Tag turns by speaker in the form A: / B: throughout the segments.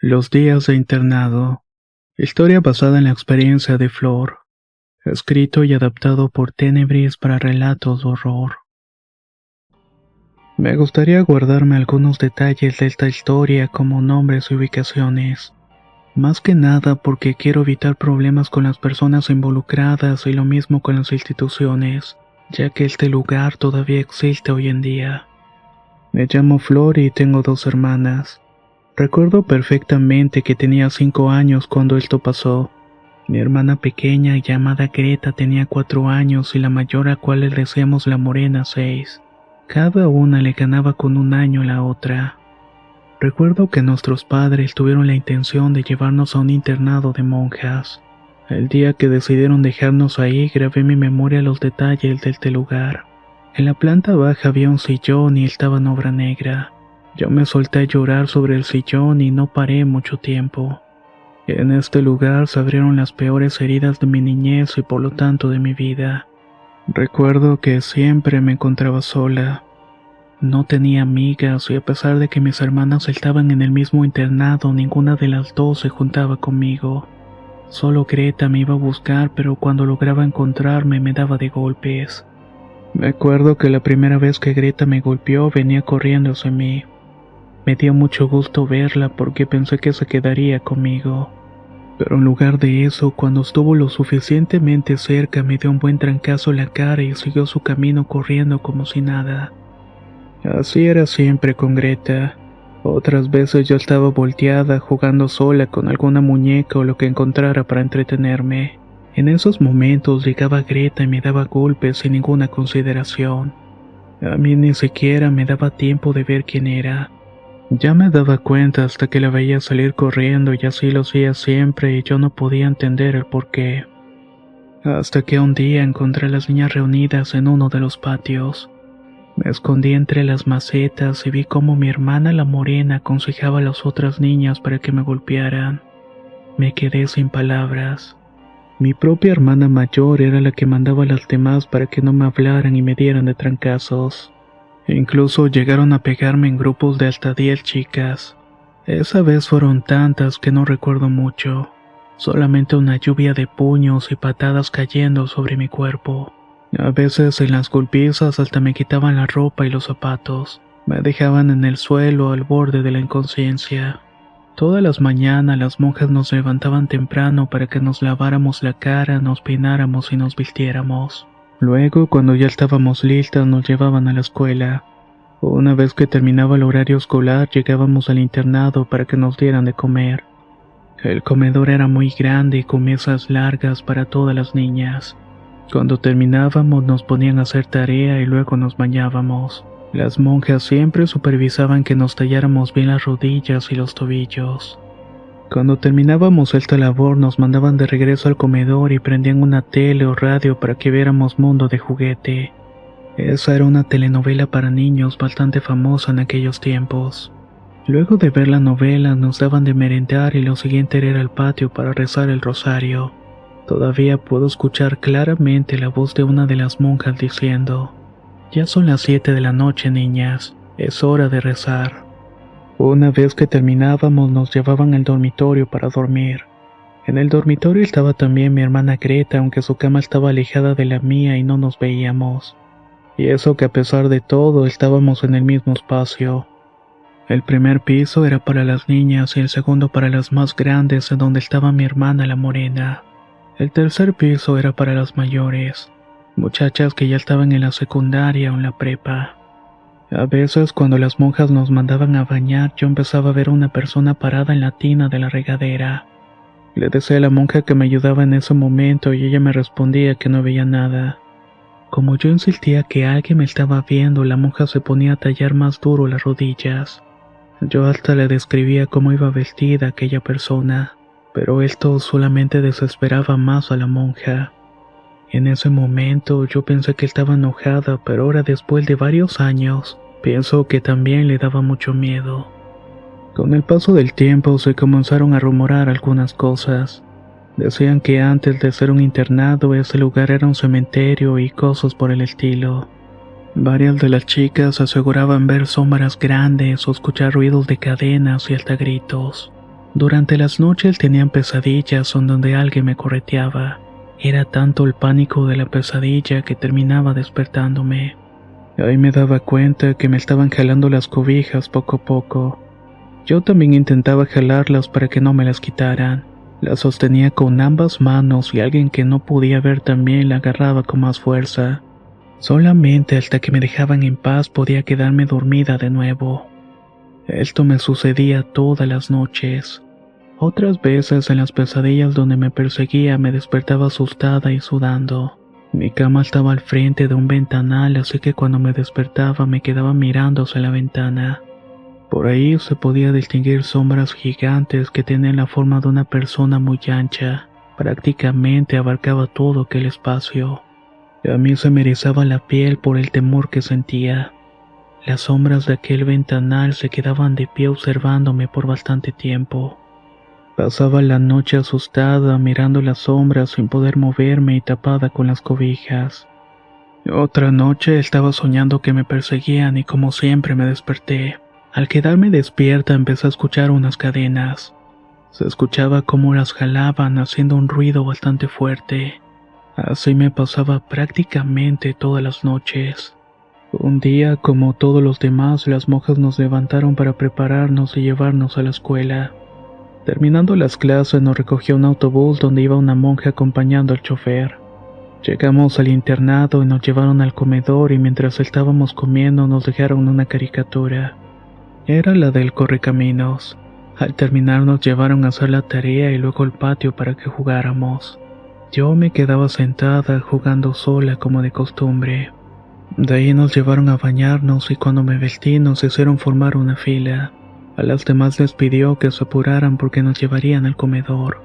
A: Los días de internado. Historia basada en la experiencia de Flor. Escrito y adaptado por Tenebris para relatos de horror. Me gustaría guardarme algunos detalles de esta historia como nombres y ubicaciones. Más que nada porque quiero evitar problemas con las personas involucradas y lo mismo con las instituciones, ya que este lugar todavía existe hoy en día. Me llamo Flor y tengo 2 hermanas. Recuerdo perfectamente que tenía 5 años cuando esto pasó. Mi hermana pequeña, llamada Greta, tenía 4 años y la mayor, a cual le decíamos la Morena, 6. Cada una le ganaba con 1 año a la otra. Recuerdo que nuestros padres tuvieron la intención de llevarnos a un internado de monjas. El día que decidieron dejarnos ahí, grabé en mi memoria los detalles de este lugar. En la planta baja había un sillón y estaba en obra negra. Yo me solté a llorar sobre el sillón y no paré mucho tiempo. En este lugar se abrieron las peores heridas de mi niñez y por lo tanto de mi vida. Recuerdo que siempre me encontraba sola. No tenía amigas y a pesar de que mis hermanas estaban en el mismo internado, ninguna de las dos se juntaba conmigo. Solo Greta me iba a buscar, pero cuando lograba encontrarme me daba de golpes. Me acuerdo que la primera vez que Greta me golpeó venía corriendo hacia mí. Me dio mucho gusto verla porque pensé que se quedaría conmigo. Pero en lugar de eso, cuando estuvo lo suficientemente cerca, me dio un buen trancazo en la cara y siguió su camino corriendo como si nada. Así era siempre con Greta. Otras veces yo estaba volteada, jugando sola con alguna muñeca o lo que encontrara para entretenerme. En esos momentos llegaba Greta y me daba golpes sin ninguna consideración. A mí ni siquiera me daba tiempo de ver quién era. Ya me daba cuenta hasta que la veía salir corriendo y así lo hacía siempre y yo no podía entender el porqué. Hasta que un día encontré a las niñas reunidas en uno de los patios. Me escondí entre las macetas y vi cómo mi hermana la Morena aconsejaba a las otras niñas para que me golpearan. Me quedé sin palabras. Mi propia hermana mayor era la que mandaba a las demás para que no me hablaran y me dieran de trancazos. Incluso llegaron a pegarme en grupos de hasta 10 chicas. Esa vez fueron tantas que no recuerdo mucho. Solamente una lluvia de puños y patadas cayendo sobre mi cuerpo. A veces en las golpizas hasta me quitaban la ropa y los zapatos. Me dejaban en el suelo al borde de la inconsciencia. Todas las mañanas las monjas nos levantaban temprano para que nos laváramos la cara, nos peináramos y nos vistiéramos. Luego, cuando ya estábamos listas, nos llevaban a la escuela. Una vez que terminaba el horario escolar, llegábamos al internado para que nos dieran de comer. El comedor era muy grande y con mesas largas para todas las niñas. Cuando terminábamos nos ponían a hacer tarea y luego nos bañábamos. Las monjas siempre supervisaban que nos talláramos bien las rodillas y los tobillos. Cuando terminábamos esta labor nos mandaban de regreso al comedor y prendían una tele o radio para que viéramos Mundo de Juguete. Esa era una telenovela para niños bastante famosa en aquellos tiempos. Luego de ver la novela nos daban de merendar y lo siguiente era ir al patio para rezar el rosario. Todavía puedo escuchar claramente la voz de una de las monjas diciendo: «Ya son las 7 de la noche, niñas, es hora de rezar». Una vez que terminábamos nos llevaban al dormitorio para dormir. En el dormitorio estaba también mi hermana Greta, aunque su cama estaba alejada de la mía y no nos veíamos. Y eso que a pesar de todo estábamos en el mismo espacio. El primer piso era para las niñas y el segundo para las más grandes, en donde estaba mi hermana la Morena. El tercer piso era para las mayores, muchachas que ya estaban en la secundaria o en la prepa. A veces cuando las monjas nos mandaban a bañar, yo empezaba a ver una persona parada en la tina de la regadera. Le decía a la monja que me ayudaba en ese momento y ella me respondía que no veía nada. Como yo insistía que alguien me estaba viendo, la monja se ponía a tallar más duro las rodillas. Yo hasta le describía cómo iba vestida aquella persona, pero esto solamente desesperaba más a la monja. En ese momento yo pensé que estaba enojada, pero ahora después de varios años, pienso que también le daba mucho miedo. Con el paso del tiempo se comenzaron a rumorar algunas cosas. Decían que antes de ser un internado ese lugar era un cementerio y cosas por el estilo. Varias de las chicas aseguraban ver sombras grandes o escuchar ruidos de cadenas y hasta gritos. Durante las noches tenían pesadillas donde alguien me correteaba. Era tanto el pánico de la pesadilla que terminaba despertándome. Ahí me daba cuenta que me estaban jalando las cobijas poco a poco. Yo también intentaba jalarlas para que no me las quitaran. Las sostenía con ambas manos y alguien que no podía ver también la agarraba con más fuerza. Solamente hasta que me dejaban en paz podía quedarme dormida de nuevo. Esto me sucedía todas las noches. Otras veces en las pesadillas donde me perseguía me despertaba asustada y sudando. Mi cama estaba al frente de un ventanal, así que cuando me despertaba me quedaba mirando hacia la ventana. Por ahí se podía distinguir sombras gigantes que tenían la forma de una persona muy ancha. Prácticamente abarcaba todo aquel espacio. A mí se me erizaba la piel por el temor que sentía. Las sombras de aquel ventanal se quedaban de pie observándome por bastante tiempo. Pasaba la noche asustada mirando las sombras sin poder moverme y tapada con las cobijas. Otra noche estaba soñando que me perseguían y como siempre me desperté. Al quedarme despierta empecé a escuchar unas cadenas. Se escuchaba cómo las jalaban haciendo un ruido bastante fuerte. Así me pasaba prácticamente todas las noches. Un día, como todos los demás, las monjas nos levantaron para prepararnos y llevarnos a la escuela. Terminando las clases nos recogió un autobús donde iba una monja acompañando al chofer. Llegamos al internado y nos llevaron al comedor y mientras estábamos comiendo nos dejaron una caricatura. Era la del Correcaminos. Al terminar nos llevaron a hacer la tarea y luego al patio para que jugáramos. Yo me quedaba sentada jugando sola como de costumbre. De ahí nos llevaron a bañarnos y cuando me vestí nos hicieron formar una fila. A las demás les pidió que se apuraran porque nos llevarían al comedor.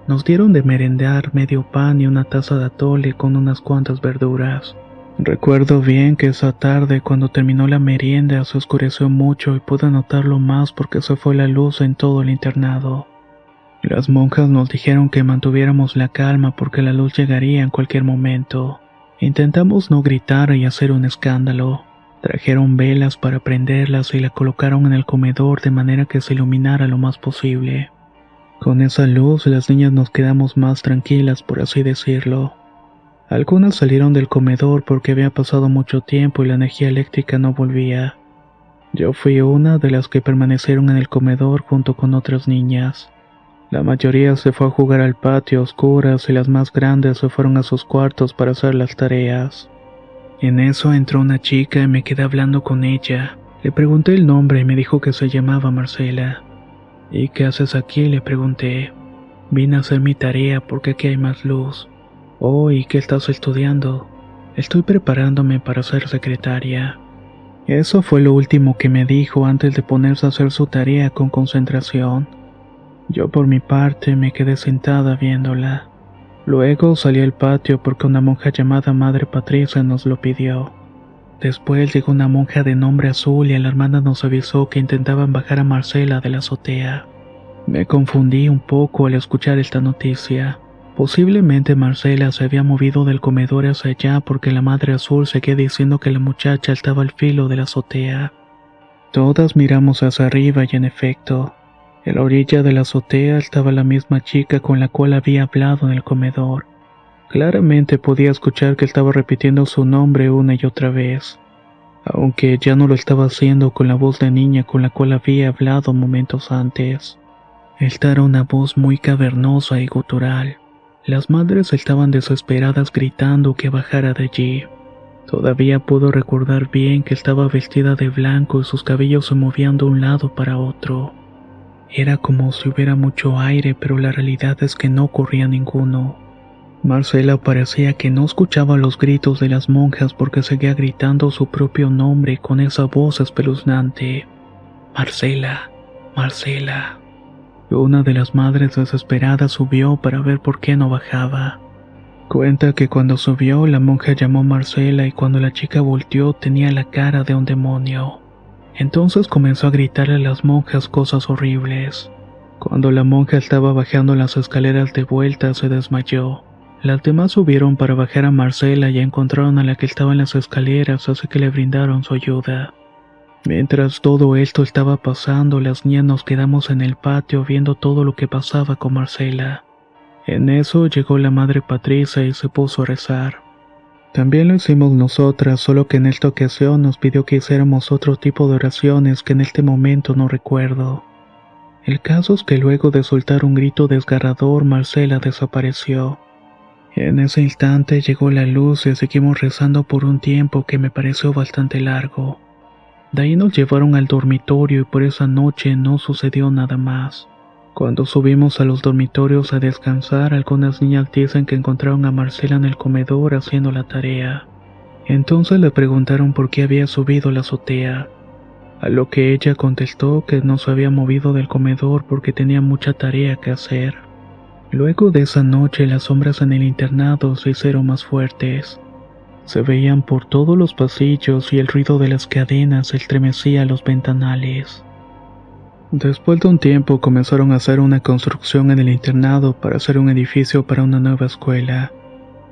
A: Nos dieron de merendar medio pan y una taza de atole con unas cuantas verduras. Recuerdo bien que esa tarde cuando terminó la merienda se oscureció mucho y pude notarlo más porque se fue la luz en todo el internado. Las monjas nos dijeron que mantuviéramos la calma porque la luz llegaría en cualquier momento. Intentamos no gritar y hacer un escándalo. Trajeron velas para prenderlas y la colocaron en el comedor de manera que se iluminara lo más posible. Con esa luz las niñas nos quedamos más tranquilas, por así decirlo. Algunas salieron del comedor porque había pasado mucho tiempo y la energía eléctrica no volvía. Yo fui una de las que permanecieron en el comedor junto con otras niñas. La mayoría se fue a jugar al patio a oscuras y las más grandes se fueron a sus cuartos para hacer las tareas. En eso entró una chica y me quedé hablando con ella. Le pregunté el nombre y me dijo que se llamaba Marcela. ¿Y qué haces aquí?, le pregunté. Vine a hacer mi tarea porque aquí hay más luz. Oh, ¿y qué estás estudiando? Estoy preparándome para ser secretaria. Eso fue lo último que me dijo antes de ponerse a hacer su tarea con concentración. Yo por mi parte me quedé sentada viéndola. Luego salí al patio porque una monja llamada Madre Patricia nos lo pidió. Después llegó una monja de nombre Azul y la hermana nos avisó que intentaban bajar a Marcela de la azotea. Me confundí un poco al escuchar esta noticia. Posiblemente Marcela se había movido del comedor hacia allá porque la Madre Azul seguía diciendo que la muchacha estaba al filo de la azotea. Todas miramos hacia arriba y en efecto, en la orilla de la azotea estaba la misma chica con la cual había hablado en el comedor. Claramente podía escuchar que estaba repitiendo su nombre una y otra vez, aunque ya no lo estaba haciendo con la voz de niña con la cual había hablado momentos antes. Esta era una voz muy cavernosa y gutural. Las madres estaban desesperadas gritando que bajara de allí. Todavía puedo recordar bien que estaba vestida de blanco y sus cabellos se movían de un lado para otro. Era como si hubiera mucho aire, pero la realidad es que no corría ninguno. Marcela parecía que no escuchaba los gritos de las monjas porque seguía gritando su propio nombre con esa voz espeluznante. Marcela, Marcela. Una de las madres desesperadas subió para ver por qué no bajaba. Cuenta que cuando subió la monja llamó a Marcela y cuando la chica volteó tenía la cara de un demonio. Entonces comenzó a gritarle a las monjas cosas horribles. Cuando la monja estaba bajando las escaleras de vuelta se desmayó. Las demás subieron para bajar a Marcela y encontraron a la que estaba en las escaleras, así que le brindaron su ayuda. Mientras todo esto estaba pasando, las niñas nos quedamos en el patio viendo todo lo que pasaba con Marcela. En eso llegó la madre Patricia y se puso a rezar. También lo hicimos nosotras, solo que en esta ocasión nos pidió que hiciéramos otro tipo de oraciones que en este momento no recuerdo. El caso es que luego de soltar un grito desgarrador, Marcela desapareció. En ese instante llegó la luz y seguimos rezando por un tiempo que me pareció bastante largo. De ahí nos llevaron al dormitorio y por esa noche no sucedió nada más. Cuando subimos a los dormitorios a descansar, algunas niñas dicen que encontraron a Marcela en el comedor haciendo la tarea. Entonces le preguntaron por qué había subido a la azotea, a lo que ella contestó que no se había movido del comedor porque tenía mucha tarea que hacer. Luego de esa noche las sombras en el internado se hicieron más fuertes. Se veían por todos los pasillos y el ruido de las cadenas estremecía los ventanales. Después de un tiempo comenzaron a hacer una construcción en el internado para hacer un edificio para una nueva escuela.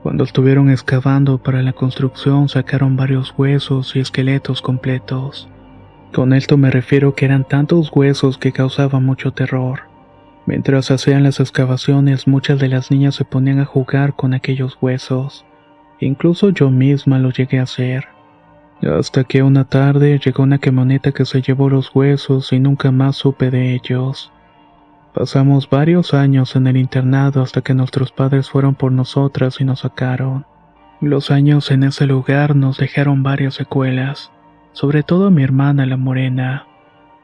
A: Cuando estuvieron excavando para la construcción sacaron varios huesos y esqueletos completos. Con esto me refiero que eran tantos huesos que causaban mucho terror. Mientras hacían las excavaciones, muchas de las niñas se ponían a jugar con aquellos huesos. Incluso yo misma lo llegué a hacer. Hasta que una tarde llegó una camioneta que se llevó los huesos y nunca más supe de ellos. Pasamos varios años en el internado hasta que nuestros padres fueron por nosotras y nos sacaron. Los años en ese lugar nos dejaron varias secuelas, sobre todo a mi hermana la morena.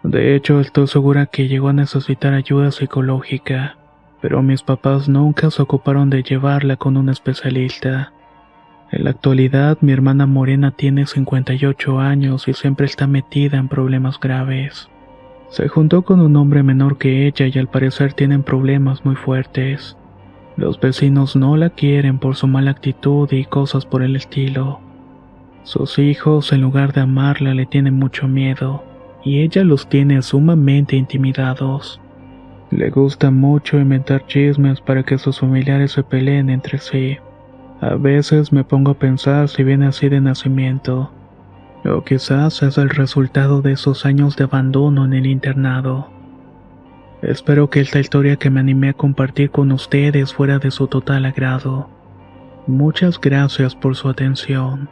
A: De hecho, estoy segura que llegó a necesitar ayuda psicológica, pero mis papás nunca se ocuparon de llevarla con un especialista. En la actualidad, mi hermana morena tiene 58 años y siempre está metida en problemas graves. Se juntó con un hombre menor que ella y al parecer tienen problemas muy fuertes. Los vecinos no la quieren por su mala actitud y cosas por el estilo. Sus hijos, en lugar de amarla, le tienen mucho miedo, y ella los tiene sumamente intimidados. Le gusta mucho inventar chismes para que sus familiares se peleen entre sí. A veces me pongo a pensar si viene así de nacimiento, o quizás es el resultado de esos años de abandono en el internado. Espero que esta historia que me animé a compartir con ustedes fuera de su total agrado. Muchas gracias por su atención.